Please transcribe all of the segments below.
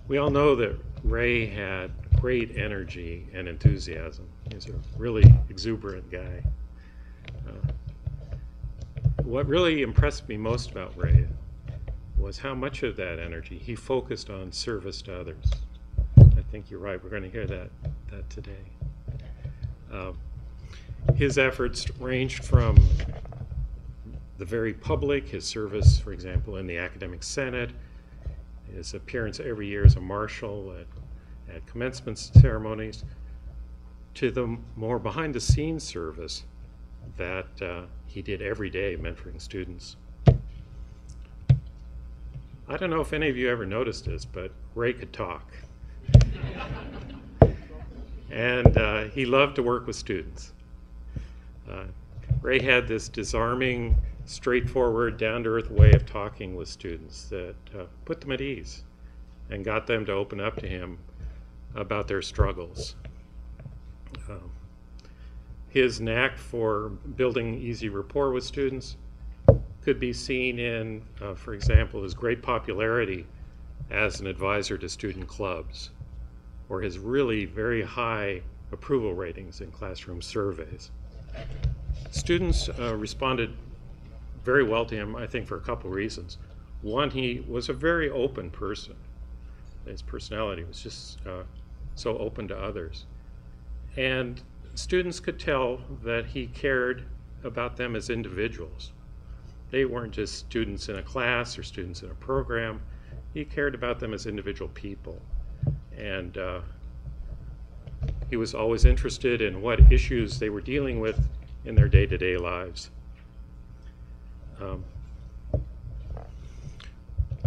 We all know that Ray had great energy and enthusiasm. He's a really exuberant guy. What really impressed me most about Ray was how much of that energy he focused on service to others. I think you're right. We're going to hear that today. His efforts ranged from the very public, his service, for example, in the academic senate, his appearance every year as a marshal at commencement ceremonies, to the more behind-the-scenes service that he did every day mentoring students. I don't know if any of you ever noticed this, but Ray could talk. And he loved to work with students. Ray had this disarming, straightforward, down-to-earth way of talking with students that put them at ease and got them to open up to him about their struggles. His knack for building easy rapport with students could be seen in, for example, his great popularity as an advisor to student clubs, or his really very high approval ratings in classroom surveys. Students responded very well to him, I think, for a couple reasons. One, he was a very open person. His personality was just so open to others. And students could tell that he cared about them as individuals. They weren't just students in a class or students in a program. He cared about them as individual people. And he was always interested in what issues they were dealing with in their day-to-day lives.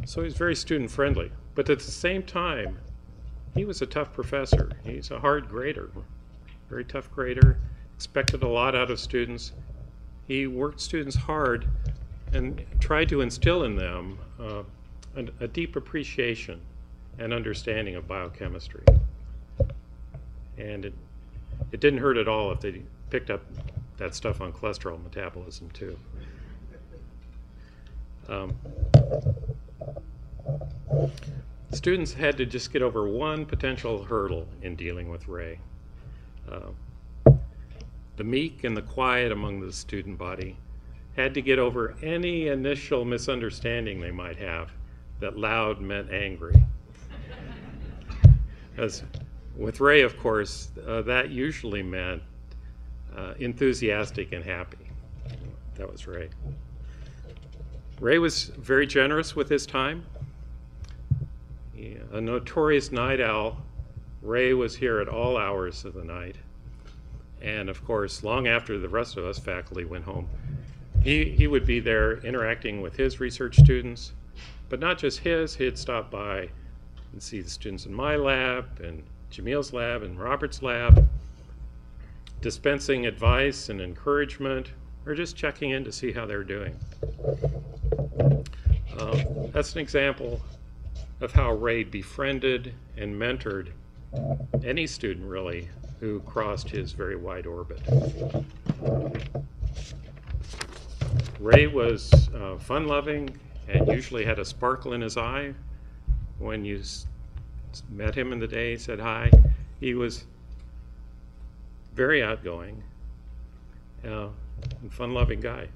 So he's very student-friendly, but at the same time, he was a tough professor. He's a hard grader, very tough grader, expected a lot out of students. He worked students hard and tried to instill in them a deep appreciation and understanding of biochemistry. And it didn't hurt at all if they picked up that stuff on cholesterol metabolism too. Students had to just get over one potential hurdle in dealing with Ray. The meek and the quiet among the student body had to get over any initial misunderstanding they might have that loud meant angry. As with Ray, of course, that usually meant enthusiastic and happy. That was Ray. Ray was very generous with his time. A notorious night owl, Ray was here at all hours of the night. And of course, long after the rest of us faculty went home, he would be there interacting with his research students, but not just his. He'd stop by and see the students in my lab and Jamil's lab and Robert's lab, dispensing advice and encouragement, or just checking in to see how they're doing. That's an example of how Ray befriended and mentored any student, really, who crossed his very wide orbit. Ray was fun-loving and usually had a sparkle in his eye. When you met him in the day, said hi, he was very outgoing and fun-loving guy.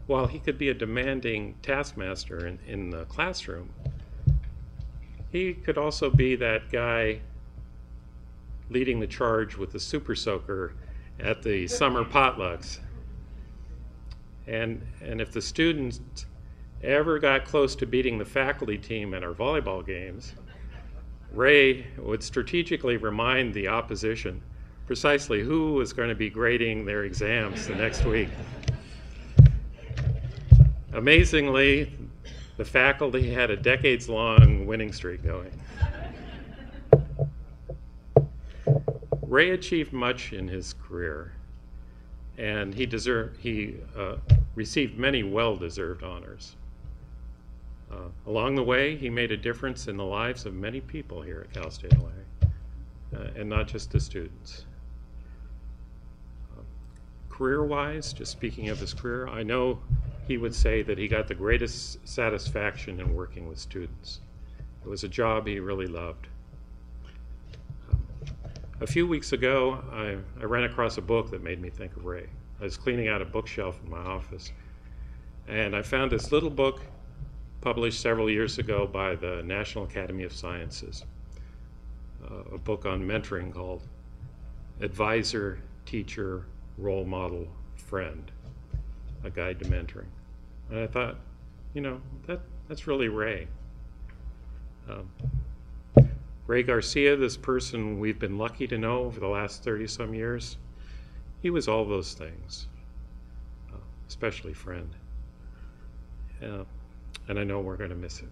While he could be a demanding taskmaster in the classroom, he could also be that guy leading the charge with the super soaker at the summer potlucks. And if the students ever got close to beating the faculty team at our volleyball games, Ray would strategically remind the opposition precisely who was going to be grading their exams the next week. Amazingly, the faculty had a decades-long winning streak going. Ray achieved much in his career, and he received many well-deserved honors. Along the way, he made a difference in the lives of many people here at Cal State LA, and not just the students. Career-wise, just speaking of his career, I know he would say that he got the greatest satisfaction in working with students. It was a job he really loved. A few weeks ago, I ran across a book that made me think of Ray. I was cleaning out a bookshelf in my office, and I found this little book published several years ago by the National Academy of Sciences, a book on mentoring called Advisor, Teacher, Role Model, Friend, A Guide to Mentoring. And I thought, you know, that's really Ray. Ray Garcia, this person we've been lucky to know over the last 30-some years, he was all those things, especially friend. And I know we're going to miss it.